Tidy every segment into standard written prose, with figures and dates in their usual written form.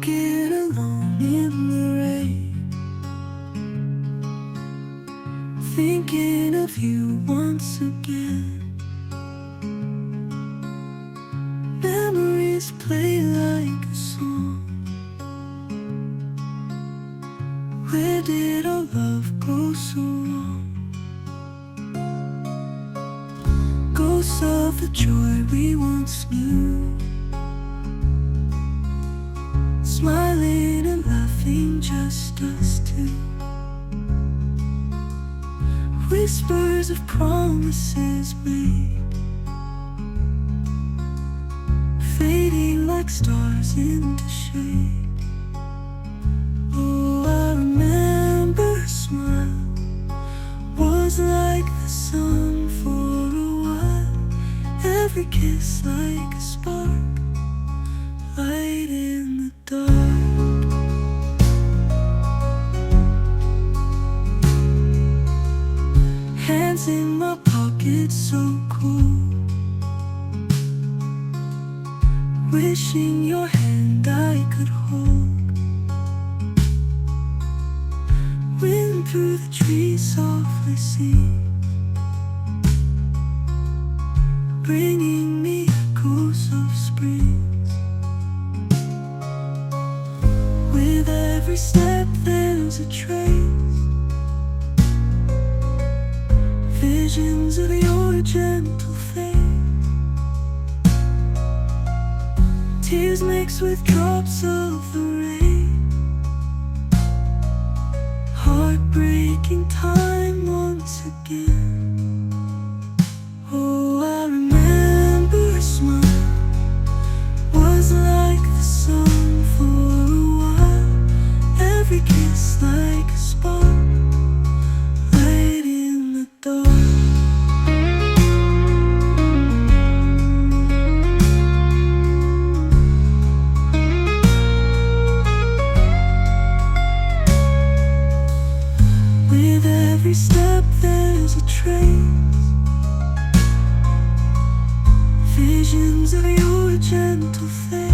Walking alone in the rain, thinking of you once again. Memories play like a song. Where did our love go so wrong? Ghosts of the joy we once knew, smiling and laughing, just us two. Whispers of promises made, fading like stars into shade. Oh, I remember her smile was like the sun for a while. Every kiss like a spark, light in the dark. Hands in my pocket, so cool, wishing your hand I could hold. Wind through the trees softly sing, bringing me echoes of springs. With every step there's a trace, visions of your gentle face. Tears mixed with drops of the rain, heartbreaking time once again. Oh, I remember her smile was like the sun for a while. Every kiss like a spark, light in the dark. With every step there's a trace, visions of your gentle face.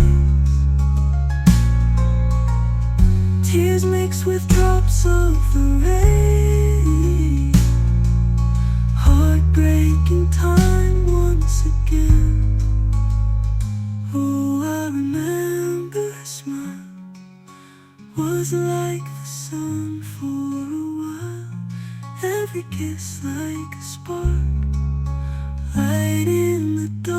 Tears mixed with drops of the rain, heartbreaking time once again. Oh, I remember her smile was like the sun for a while. Every kiss like a spark, light in the dark.